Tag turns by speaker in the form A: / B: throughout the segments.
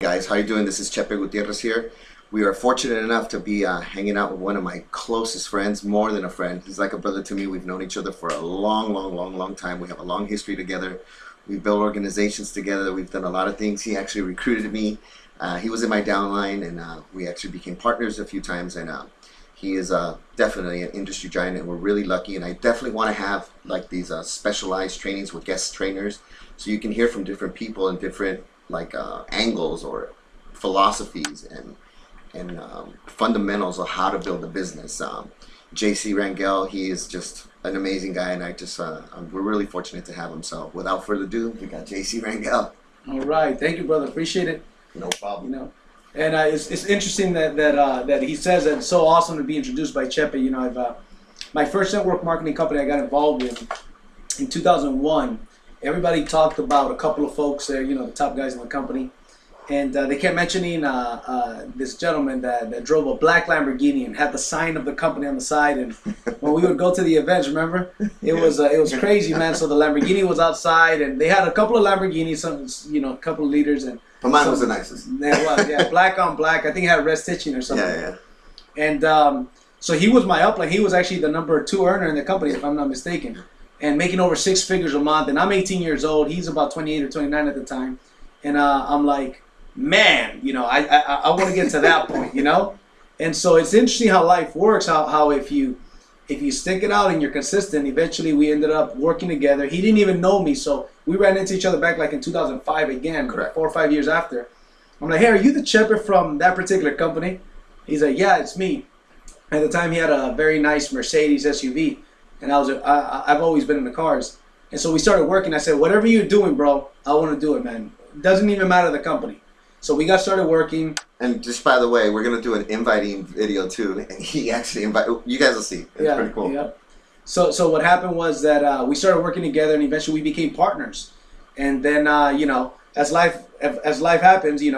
A: Guys, how you doing? This is Chepe Gutierrez here. We are fortunate enough to be hanging out with one of my closest friends, more than a friend. He's like a brother to me. We've known each other for a long time. We have a long history together. We've built organizations together. We've done a lot of things. He actually recruited me. He was in my downline, and we actually became partners a few times. And he is definitely an industry giant, and we're really lucky. And I definitely want to have like these specialized trainings with guest trainers, so you can hear from different people and different angles or philosophies and fundamentals of how to build a business. JC Rangel, he is just an amazing guy, and we're really fortunate to have him. So without further ado, we got JC Rangel.
B: All right, thank you, brother. Appreciate it.
A: No problem.
B: And it's interesting that he says that it's so awesome to be introduced by Chepe. I've my first network marketing company I got involved in 2001. Everybody talked about a couple of folks there, the top guys in the company. And they kept mentioning this gentleman that drove a black Lamborghini and had the sign of the company on the side. And when we would go to the events, remember, it was crazy, man. So the Lamborghini was outside, and they had a couple of Lamborghinis, a couple of leaders.
A: But mine was the nicest.
B: It was, yeah, black on black. I think it had red stitching or something.
A: Yeah.
B: And so he was my upline. He was actually the number 2 earner in the company, if I'm not mistaken, and making over 6 figures a month. And I'm 18 years old. He's about 28 or 29 at the time. And I'm like, man, I want to get to that point, And so it's interesting how life works, how if you stick it out and you're consistent, eventually we ended up working together. He didn't even know me, so we ran into each other back like in 2005 again.
A: Correct.
B: 4 or 5 years after. I'm like, hey, are you the Chepe from that particular company? He's like, yeah, it's me. At the time, he had a very nice Mercedes SUV, and I've always been in the cars. And so we started working. I said, whatever you're doing, bro, I want to do it, man. It doesn't even matter the company. So we got started working.
A: And just by the way, we're going to do an inviting video too. And he actually invited, you guys will see. It's pretty cool.
B: Yeah. So what happened was that we started working together, and eventually we became partners. And then, as life happens, he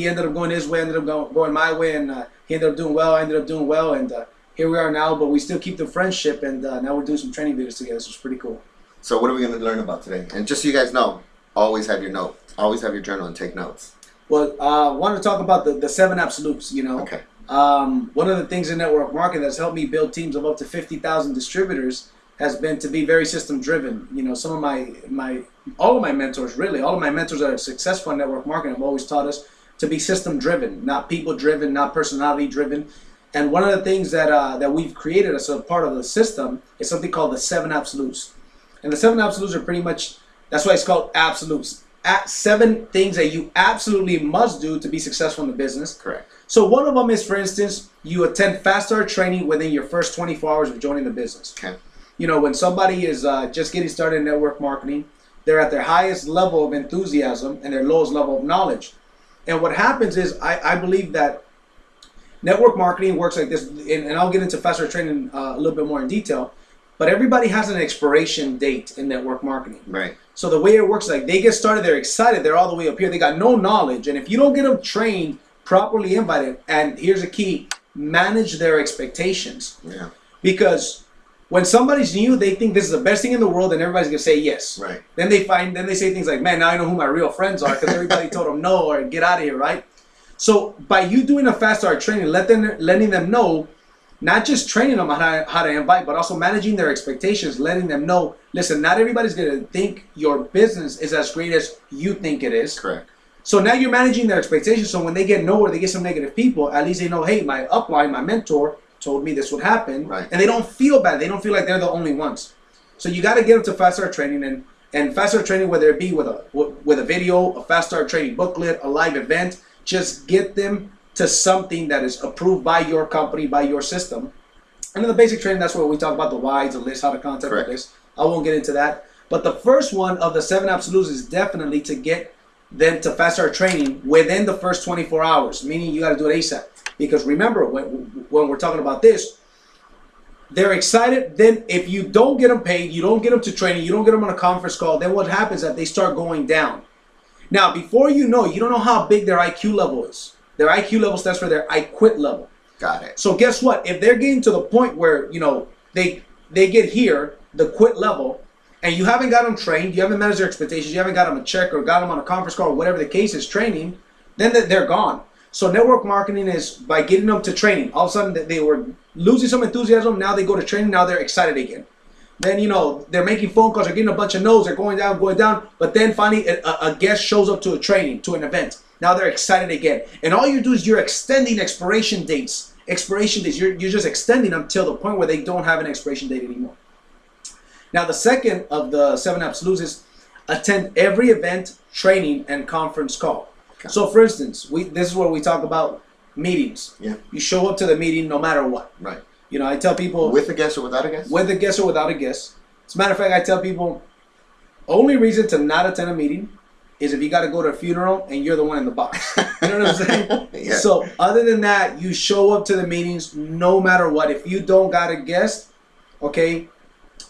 B: ended up going his way, ended up going my way, and he ended up doing well, I ended up doing well, and here we are now, but we still keep the friendship, and now we're doing some training videos together, so it's pretty cool.
A: So what are we going to learn about today? And just so you guys know, always have your notes. Always have your journal and take notes.
B: Well, I wanted to talk about the 7 absolutes,
A: Okay.
B: One of the things in network marketing that's helped me build teams of up to 50,000 distributors has been to be very system driven. Some of all of my mentors, really, all of my mentors that are successful in network marketing have always taught us to be system driven, not people driven, not personality driven. And one of the things that we've created as a part of the system is something called the 7 absolutes. And the 7 absolutes are pretty much, that's why it's called absolutes. 7 things that you absolutely must do to be successful in the business.
A: Correct.
B: So one of them is, for instance, you attend fast start training within your first 24 hours of joining the business.
A: Okay.
B: When somebody is just getting started in network marketing, they're at their highest level of enthusiasm and their lowest level of knowledge. And what happens is, I believe that network marketing works like this, and I'll get into fast start training a little bit more in detail, but everybody has an expiration date in network marketing.
A: Right.
B: So the way it works, like they get started, they're excited, they're all the way up here, they got no knowledge, and if you don't get them trained, properly invited, and here's a key, manage their expectations.
A: Yeah.
B: Because when somebody's new, they think this is the best thing in the world, and everybody's gonna say yes.
A: Right.
B: Then they say things like, man, now I know who my real friends are, because everybody told them no or get out of here, right? So by you doing a fast start training, letting them know, not just training them on how to invite, but also managing their expectations, letting them know, listen, not everybody's going to think your business is as great as you think it is.
A: Correct.
B: So now you're managing their expectations, so when they get no or they get some negative people, at least they know, hey, my upline, my mentor, told me this would happen.
A: Right.
B: And they don't feel bad. They don't feel like they're the only ones. So you got to get them to fast start training, and fast start training, whether it be with a video, a fast start training booklet, a live event, just get them to something that is approved by your company, by your system. And in the basic training, that's where we talk about the whys, the list, how to contact the list. I won't get into that. But the first one of the 7 absolutes is definitely to get them to fast start training within the first 24 hours, meaning you got to do it ASAP. Because remember, when we're talking about this, they're excited. Then if you don't get them paid, you don't get them to training, you don't get them on a conference call, then what happens is that they start going down. Now, before you don't know how big their IQ level is. Their IQ level stands for their I quit level.
A: Got it.
B: So guess what? If they're getting to the point where, they get here, the quit level, and you haven't got them trained, you haven't managed their expectations, you haven't got them a check or got them on a conference call or whatever the case is, training, then they're gone. So network marketing is by getting them to training. All of a sudden they were losing some enthusiasm. Now they go to training. Now they're excited again. Then, they're making phone calls. They're getting a bunch of no's. They're going down. But then finally a guest shows up to a training, to an event. Now they're excited again. And all you do is you're extending expiration dates. You're just extending them till the point where they don't have an expiration date anymore. Now the second of the 7 absolutes is attend every event, training, and conference call. Okay. So for instance, this is where we talk about meetings.
A: Yeah.
B: You show up to the meeting no matter what.
A: Right.
B: I tell people...
A: With a guest or without a guest?
B: With a guest or without a guest. As a matter of fact, I tell people, only reason to not attend a meeting is if you got to go to a funeral and you're the one in the box. You know what I'm saying?
A: Yeah.
B: So other than that, you show up to the meetings no matter what. If you don't got a guest, okay,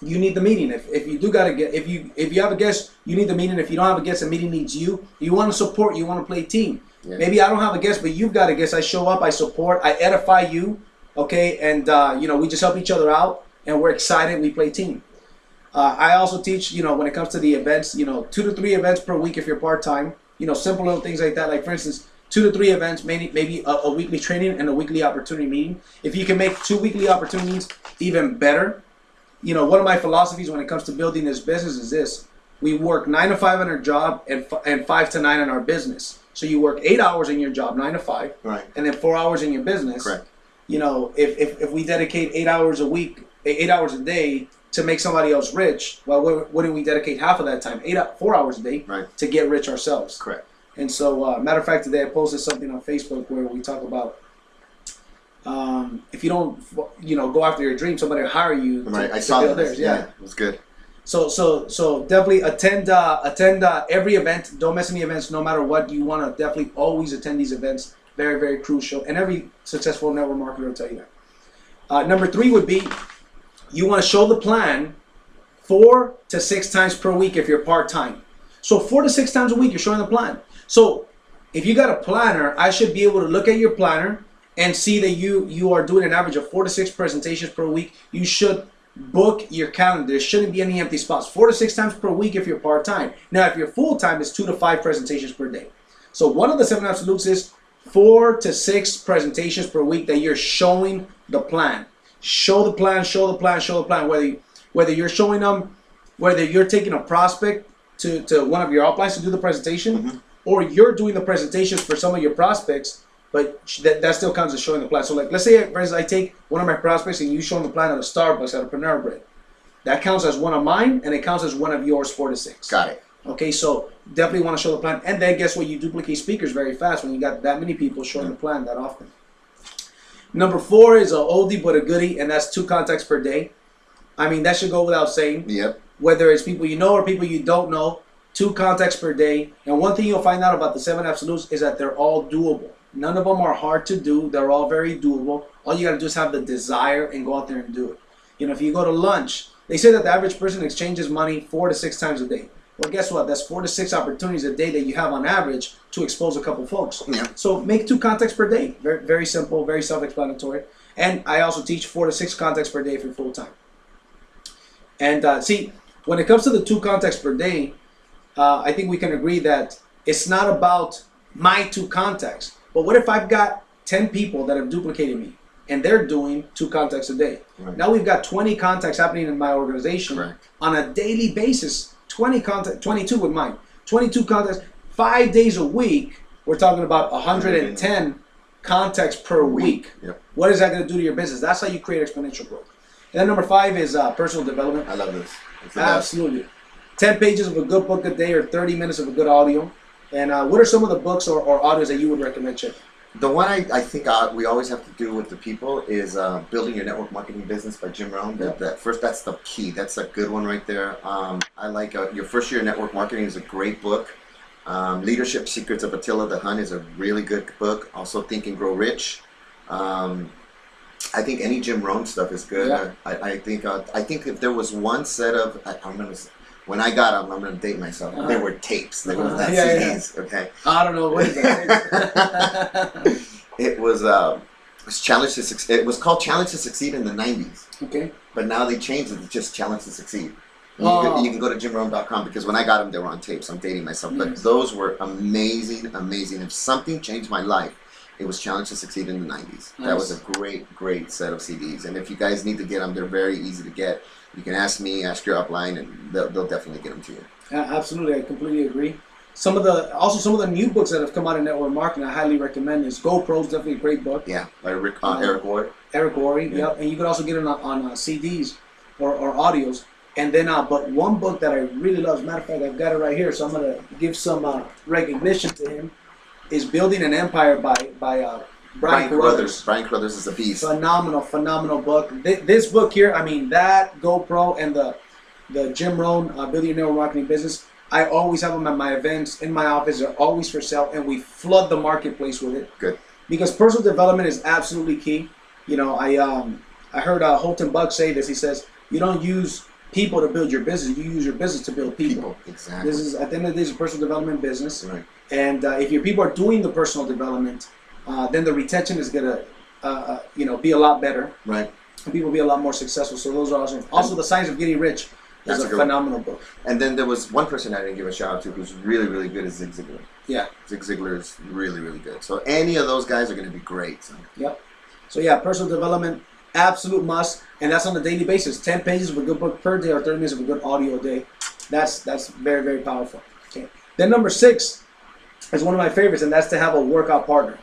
B: you need the meeting. If you do got a guest, if you have a guest, you need the meeting. If you don't have a guest, the meeting needs you. You want to support. You want to play team. Yeah. Maybe I don't have a guest, but you've got a guest. I show up. I support. I edify you. Okay, and we just help each other out, and we're excited. We play team. I also teach, when it comes to the events, 2 to 3 events per week if you're part-time. Simple little things like that. Like, for instance, 2 to 3 events, maybe a weekly training and a weekly opportunity meeting. If you can make 2 weekly opportunities, even better. One of my philosophies when it comes to building this business is this. We work 9 to 5 on our job and 5 to 9 on our business. So you work 8 hours in your job, 9 to 5, right, and then 4 hours in your business. Correct. If we dedicate 8 hours a week, 8 hours a day to make somebody else rich, well, wouldn't we dedicate half of that time, 4 hours a day, right, to get rich ourselves? Correct. And so, matter of fact, today I posted something on Facebook where we talk about if you don't, go after your dream, somebody will hire you. Right. I saw that. Theirs. Yeah, it was good. So definitely attend every event. Don't miss any events, no matter what. You want to definitely always attend these events. Very, very crucial. And every successful network marketer will tell you that. Number 3 would be you want to show the plan 4 to 6 times per week if you're part-time. So 4 to 6 times a week, you're showing the plan. So if you got a planner, I should be able to look at your planner and see that you are doing an average of 4 to 6 presentations per week. You should book your calendar. There shouldn't be any empty spots. 4 to 6 times per week if you're part-time. Now, if you're full-time, it's 2 to 5 presentations per day. So one of the 7 absolutes is 4 to 6 presentations per week that you're showing the plan. Show the plan, show the plan, show the plan. Whether you're showing them, whether you're taking a prospect to one of your uplines to do the presentation, mm-hmm, or you're doing the presentations for some of your prospects, but that still counts as showing the plan. So like, let's say, for instance, I take one of my prospects and you show them the plan at a Starbucks, at a Panera Bread. That counts as one of mine, and it counts as one of yours, 4 to 6. Got it. Okay, so definitely want to show the plan. And then guess what? You duplicate speakers very fast when you got that many people showing the plan that often. Number 4 is a oldie but a goodie, and that's 2 contacts per day. I mean, that should go without saying. Yep. Whether it's people you know or people you don't know, 2 contacts per day. And one thing you'll find out about the 7 absolutes is that they're all doable. None of them are hard to do. They're all very doable. All you got to do is have the desire and go out there and do it. If you go to lunch, they say that the average person exchanges money 4 to 6 times a day. Well, guess what? That's 4 to 6 opportunities a day that you have on average to expose a couple folks. Yeah. So make 2 contacts per day. Very, very simple, very self-explanatory. And I also teach 4 to 6 contacts per day if you're full-time. And see, when it comes to the 2 contacts per day, I think we can agree that it's not about my 2 contacts. But what if I've got 10 people that have duplicated me and they're doing 2 contacts a day? Right. Now we've got 20 contacts happening in my organization. Correct. On a daily basis. 22 with mine. 22 contacts, 5 days a week. We're talking about 110 contacts per week. Yep. What is that going to do to your business? That's how you create exponential growth. And then number 5 is personal development. I love this. Absolutely. 10 pages of a good book a day or 30 minutes of a good audio. And what are some of the books or audios that you would recommend, Chepe?
A: The one I think we always have to do with the people is Building Your Network Marketing Business by Jim Rohn. Yep. That's the key. That's a good one right there. I like Your First Year Network Marketing is a great book. Leadership Secrets of Attila the Hun is a really good book. Also Think and Grow Rich. I think any Jim Rohn stuff is good. Yeah. I think if there was one set of when I got them, I'm going to date myself. They were tapes. They were not CDs. Yeah. Okay.
B: I don't know what is that.
A: It was Challenge to Succeed. It was called Challenge to Succeed in the 90s. Okay. But now they changed it to just Challenge to Succeed. You can go to jimrome.com because when I got them, they were on tapes. I'm dating myself, but those were amazing, amazing. If something changed my life, it was Challenge to Succeed in the 90s. That was a great set of CDs. And if you guys need to get them, they're very easy to get. You can ask me, ask your upline, and they'll definitely get them to you.
B: Absolutely, I completely agree. Some of the new books that have come out in network marketing, I highly recommend. Is GoPro's definitely a great book.
A: Yeah, by Eric Ward.
B: Eric Ward, yeah. And you can also get it on CDs or audios. And then, but one book that I really love, as a matter of fact, I've got it right here, so I'm gonna give some recognition to him. Is Building an Empire by Brian Carruthers.
A: Brian Carruthers is a beast.
B: Phenomenal book. This book here, I mean, that GoPro and the Jim Rohn Building Your Network Marketing Business, I always have them at my events, in my office. They're always for sale, and we flood the marketplace with it.
A: Good.
B: Because personal development is absolutely key. You know, I heard Holton Buck say this. He says, you don't use people to build your business. You use your business to build people.
A: Exactly.
B: This is, at the end of the day, it's a personal development business.
A: Right.
B: And if your people are doing the personal development, then the retention is going to, be a lot better.
A: Right.
B: And people will be a lot more successful. So those are awesome. Also, The Science of Getting Rich is a phenomenal book.
A: And then there was one person I didn't give a shout out to who's really, really good is Zig Ziglar.
B: Yeah.
A: Zig Ziglar is really, really good. So any of those guys are going to be great. So.
B: Yep. So yeah, personal development, absolute must. And that's on a daily basis. 10 pages of a good book per day or 30 minutes of a good audio a day. That's very, very powerful. Okay. Then number 6 is one of my favorites, and that's to have a workout partner.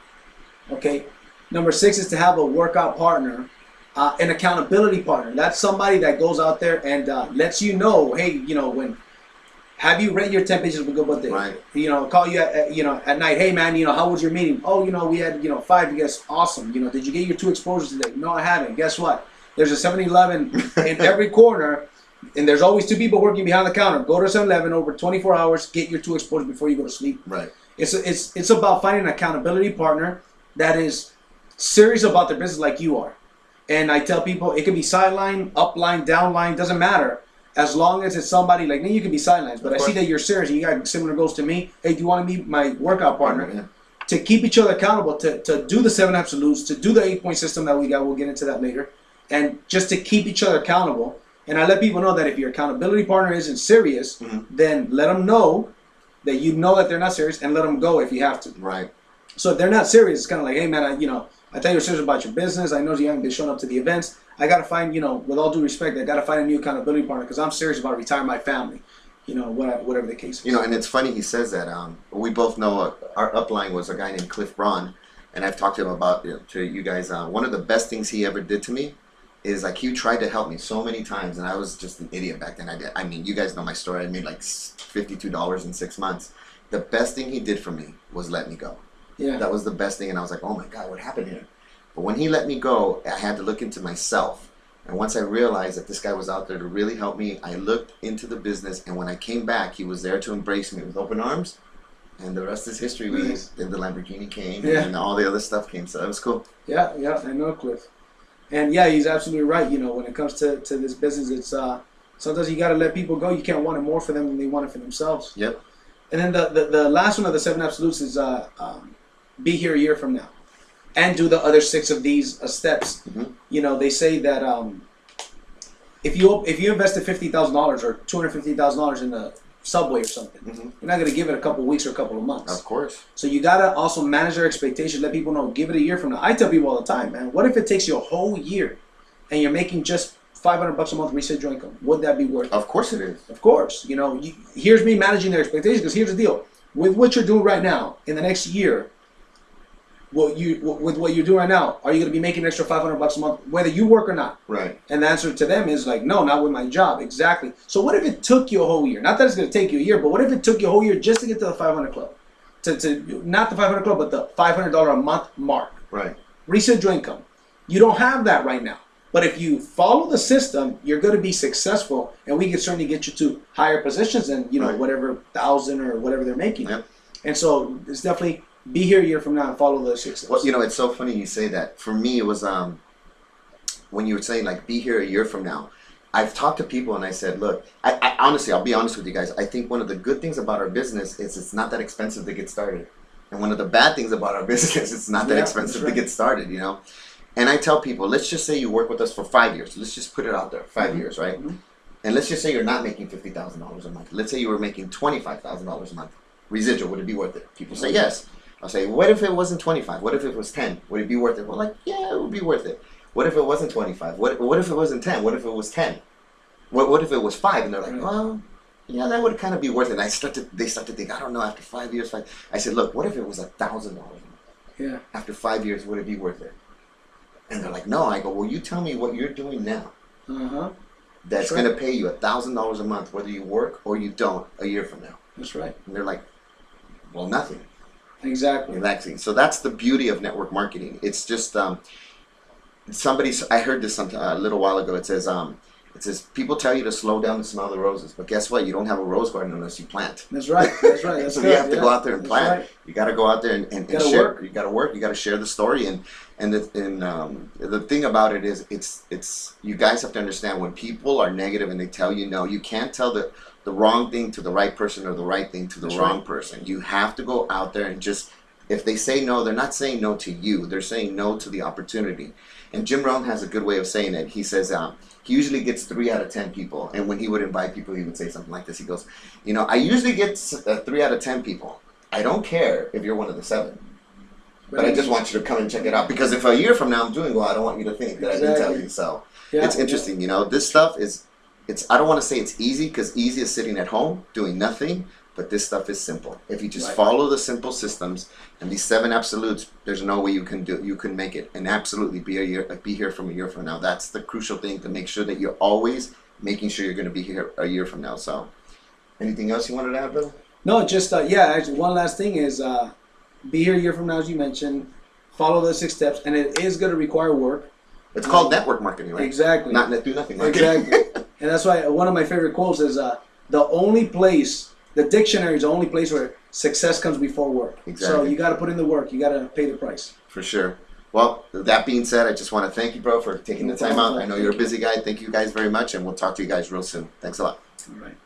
B: Okay. Number 6 is to have a workout partner. An accountability partner. That's somebody that goes out there and lets you know, hey, when have you read your 10 pages of a good book day?
A: Right.
B: Call you at night. Hey man, how was your meeting? Oh, we had 5 guests. Awesome. Did you get your 2 exposures today? No, I haven't. Guess what? There's a 7-Eleven in every corner, and there's always 2 people working behind the counter. Go to 7-Eleven over 24 hours. Get your 2 exposures before you go to sleep.
A: Right.
B: It's about finding an accountability partner that is serious about their business like you are. And I tell people it can be sideline, upline, downline, doesn't matter. As long as it's somebody like me, you can be sidelines. But I see that you're serious. You got similar goals to me. Hey, do you want to be my workout partner?
A: Yeah.
B: To keep each other accountable, to do the 7 absolutes, to do the 8-point system that we got. We'll get into that later. And just to keep each other accountable. And I let people know that if your accountability partner isn't serious, then let them know that you know that they're not serious and let them go if you have to.
A: Right.
B: So if they're not serious, it's kind of like, hey man, I thought you were serious about your business. I know you haven't been showing up to the events. I got to find, with all due respect, I got to find a new accountability partner because I'm serious about retiring my family, whatever the case is.
A: And it's funny he says that. We both know our upline was a guy named Cliff Braun, and I've talked to him about, to you guys, one of the best things he ever did to me is like he tried to help me so many times, and I was just an idiot back then. I mean, you guys know my story. I made like $52 in 6 months. The best thing he did for me was let me go.
B: Yeah.
A: That was the best thing, and I was like, oh my God, what happened here? But when he let me go, I had to look into myself. And once I realized that this guy was out there to really help me, I looked into the business, and when I came back, he was there to embrace me with open arms. And the rest is history. Then the Lamborghini came, and all the other stuff came, so that was cool.
B: Yeah, I know Cliff. And yeah, he's absolutely right. When it comes to this business, it's sometimes you got to let people go. You can't want it more for them than they want it for themselves.
A: Yep.
B: And then the last one of the 7 absolutes is be here a year from now, and do the other 6 of these steps. They say that if you invested $50,000 or $250,000 in a Subway or something, you're not going to give it a couple of weeks or a couple of months.
A: Of course.
B: So you got to also manage their expectations. Let people know. Give it a year from now. I tell people all the time, man. What if it takes you a whole year, and you're making just $500 a month residual income? Would that be worth it?
A: Of course it is.
B: Of course. Here's me managing their expectations. Because here's the deal: with what you're doing right now, in the next year, with what you're doing right now, are you going to be making an extra $500 a month, whether you work or not?
A: Right.
B: And the answer to them is like, no, not with my job. Exactly. So what if it took you a whole year? Not that it's going to take you a year, but what if it took you a whole year just to get to the 500 club? To not the 500 club, but the $500 a month mark.
A: Right.
B: Residual income. You don't have that right now. But if you follow the system, you're going to be successful, and we can certainly get you to higher positions than whatever 1,000 or whatever they're making.
A: Yep.
B: And so it's definitely be here a year from now and follow those 6 steps.
A: Well, it's so funny you say that. For me, it was when you were saying like be here a year from now. I've talked to people and I said, look, I honestly, I'll be honest with you guys. I think one of the good things about our business is it's not that expensive to get started, and one of the bad things about our business, it's not that expensive to get started. And I tell people, let's just say you work with us for 5 years. Let's just put it out there, 5 years, right? and let's just say you're not making $50,000 a month. Let's say you were making $25,000 a month. Residual, would it be worth it? People say yes. I'll say, what if it wasn't 25? What if it was 10? Would it be worth it? Well, like, yeah, it would be worth it. What if it wasn't 25? What if it wasn't 10? What if it was 10? What if it was 5? And they're like, well, yeah, that would kind of be worth it. And they start to think, I don't know, after 5 years, I said, look, what if it was $1,000 a month?
B: Yeah.
A: After 5 years, would it be worth it? And they're like, no. I go, well, you tell me what you're doing now. That's going to pay you $1,000 a month, whether you work or you don't, a year from now.
B: That's right.
A: And they're like, well, nothing.
B: Exactly.
A: Relaxing. So that's the beauty of network marketing. It's just I heard this a little while ago. It says people tell you to slow down and smell the roses, but guess what? You don't have a rose garden unless you plant.
B: That's right. That's right. That's
A: so
B: good.
A: you have to go out there and plant.
B: Right.
A: You got to go out there and share.
B: Work.
A: You got to work. You got to share the story. And the thing about it is, it's you guys have to understand, when people are negative and they tell you no, you can't tell the wrong thing to the right person or the right thing to the wrong person. You have to go out there and just, if they say no, they're not saying no to you. They're saying no to the opportunity. And Jim Rohn has a good way of saying it. He says he usually gets 3 out of 10 people. And when he would invite people, he would say something like this. He goes, I usually get 3 out of 10 people. I don't care if you're one of the 7. But I just want you to come and check it out. Because if a year from now I'm doing well, I don't want you to think that I didn't tell you. So it's interesting. This stuff is, I don't want to say it's easy, because easy is sitting at home doing nothing. But this stuff is simple. If you just follow the simple systems and these 7 absolutes, there's no way you can make it and absolutely be here from a year from now. That's the crucial thing, to make sure that you're always making sure you're going to be here a year from now. So, anything else you wanted to add, Bill?
B: No, just actually, one last thing is be here a year from now, as you mentioned. Follow the 6 steps, and it is going to require work.
A: It's called network marketing, right?
B: Exactly.
A: Not do nothing marketing.
B: Exactly. And that's why one of my favorite quotes is the dictionary is the only place where success comes before work.
A: Exactly.
B: So you got to put in the work. You got to pay the price.
A: For sure. Well, that being said, I just want to thank you, bro, for taking the time out. I know you're a busy guy. Thank you guys very much, and we'll talk to you guys real soon. Thanks a lot.
B: All right.